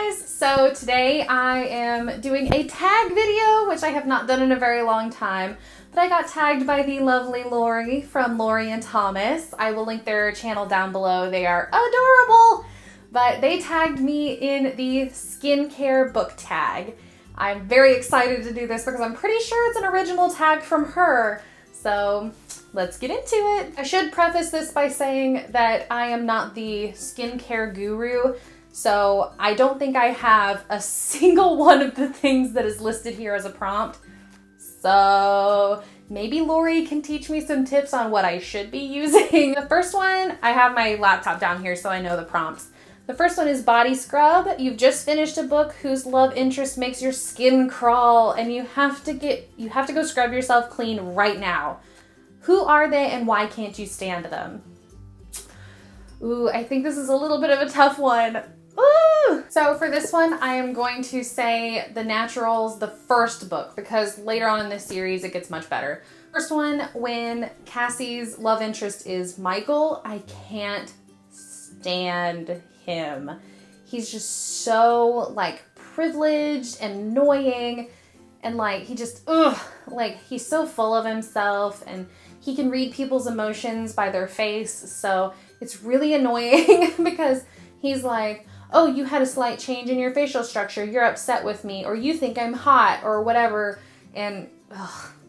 guys! So today I am doing a tag video, which I have not done in a very long time, but I got tagged by the lovely Lori from Lori and Thomas. I will link their channel down below. They are adorable, but they tagged me in the skincare book tag. I'm very excited to do this because I'm pretty sure it's an original tag from her. So let's get into it. I should preface this by saying that I am not the skincare guru, so I don't think I have a single one of the things that is listed here as a prompt. So maybe Lori can teach me some tips on what I should be using. The first one, I have my laptop down here so I know the prompts. The first one is body scrub. You've just finished a book whose love interest makes your skin crawl and you have to go scrub yourself clean right now. Who are they and why can't you stand them? Ooh, I think this is a little bit of a tough one. Ooh! So for this one, I am going to say The Naturals, the first book, because later on in this series, it gets much better. First one, when Cassie's love interest is Michael, I can't stand him. He's just so like privileged and annoying, and like he just like he's so full of himself, and he can read people's emotions by their face, so it's really annoying because he's like, oh, you had a slight change in your facial structure, you're upset with me, or you think I'm hot, or whatever, and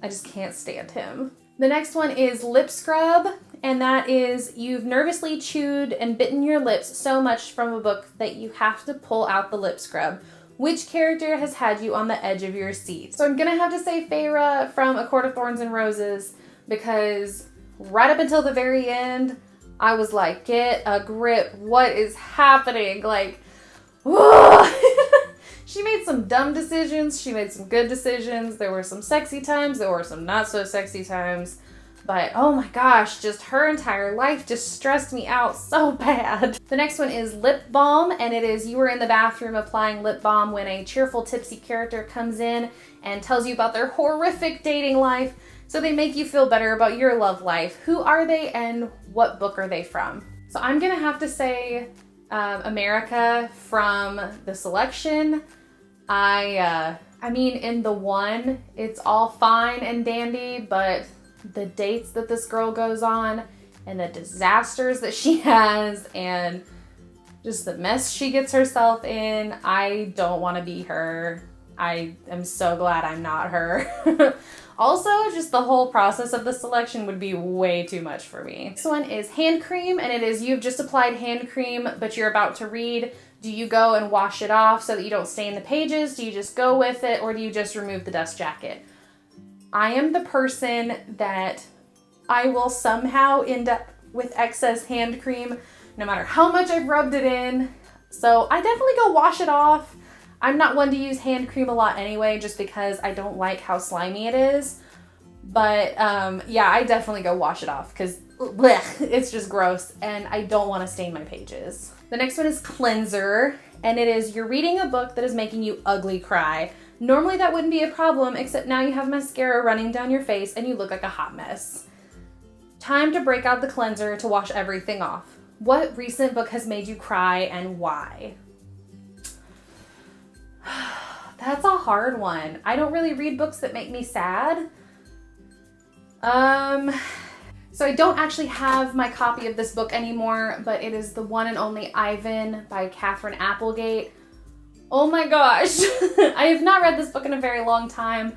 I just can't stand him. The next one is lip scrub, and that is you've nervously chewed and bitten your lips so much from a book that you have to pull out the lip scrub. Which character has had you on the edge of your seat? So I'm gonna have to say Feyre from A Court of Thorns and Roses, because right up until the very end, I was like, get a grip, what is happening? Like, she made some dumb decisions, she made some good decisions, there were some sexy times, there were some not so sexy times, but oh my gosh, just her entire life just stressed me out so bad. The next one is lip balm, and it is you were in the bathroom applying lip balm when a cheerful tipsy character comes in and tells you about their horrific dating life, so they make you feel better about your love life. Who are they and what book are they from? So I'm gonna have to say America from The Selection. I mean, in the one, it's all fine and dandy, but the dates that this girl goes on and the disasters that she has and just the mess she gets herself in, I don't want to be her. I am so glad I'm not her. Also, just the whole process of the selection would be way too much for me. This one is hand cream, and it is you've just applied hand cream, but you're about to read. Do you go and wash it off so that you don't stain the pages? Do you just go with it, or do you just remove the dust jacket? I am the person that I will somehow end up with excess hand cream, no matter how much I've rubbed it in. So I definitely go wash it off. I'm not one to use hand cream a lot anyway, just because I don't like how slimy it is. But yeah, I definitely go wash it off because it's just gross and I don't want to stain my pages. The next one is cleanser, and it is you're reading a book that is making you ugly cry. Normally that wouldn't be a problem, except now you have mascara running down your face and you look like a hot mess. Time to break out the cleanser to wash everything off. What recent book has made you cry and why? That's a hard one. I don't really read books that make me sad. So I don't actually have my copy of this book anymore, but it is the one and only Ivan by Catherine Applegate. Oh my gosh. I have not read this book in a very long time,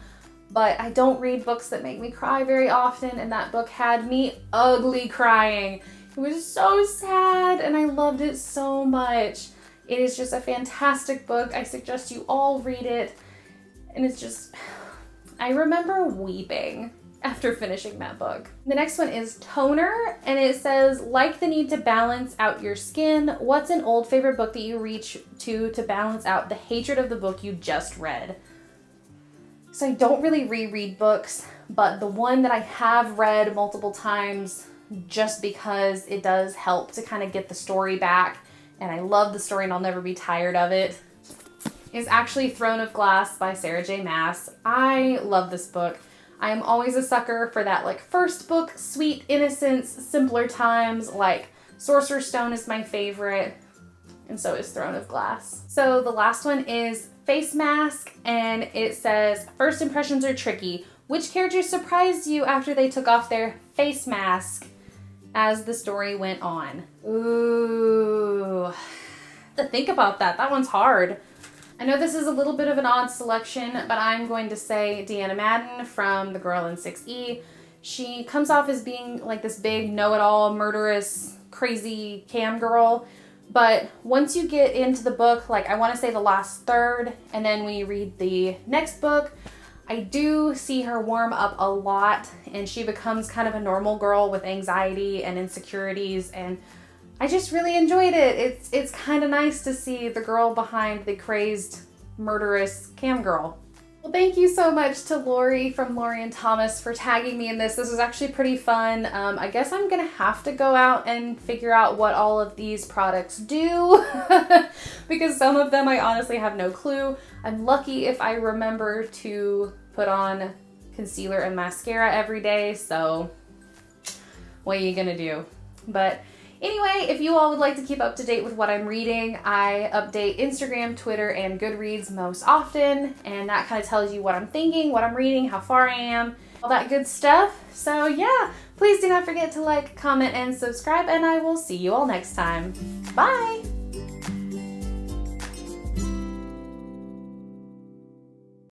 but I don't read books that make me cry very often, and that book had me ugly crying. It was so sad, and I loved it so much. It is just a fantastic book. I suggest you all read it. And it's just, I remember weeping after finishing that book. The next one is toner, and it says, like the need to balance out your skin, what's an old favorite book that you reach to balance out the hatred of the book you just read? So I don't really reread books, but the one that I have read multiple times just because it does help to kind of get the story back, and I love the story and I'll never be tired of it, is actually Throne of Glass by Sarah J. Maas. I love this book. I am always a sucker for that like first book, sweet innocence, simpler times, like Sorcerer's Stone is my favorite. and so is Throne of Glass. So the last one is Face Mask, and it says, first impressions are tricky. Which character surprised you after they took off their face mask as the story went on? Ooh, to think about that. That one's hard. I know this is a little bit of an odd selection, but I'm going to say Deanna Madden from The Girl in 6E. She comes off as being like this big know-it-all, murderous, crazy cam girl. But once you get into the book, like I want to say the last third, and then when you read the next book, I do see her warm up a lot, and she becomes kind of a normal girl with anxiety and insecurities, and I just really enjoyed it. It's kind of nice to see the girl behind the crazed, murderous cam girl. Well, thank you so much to Lori from Lori and Thomas for tagging me in this. This was actually pretty fun. I guess I'm gonna have to go out and figure out what all of these products do because some of them I honestly have no clue. I'm lucky if I remember to put on concealer and mascara every day, so what are you gonna do? But anyway, if you all would like to keep up to date with what I'm reading, I update Instagram, Twitter, and Goodreads most often, and that kind of tells you what I'm thinking, what I'm reading, how far I am, all that good stuff. So yeah, please do not forget to like, comment, and subscribe, and I will see you all next time. Bye!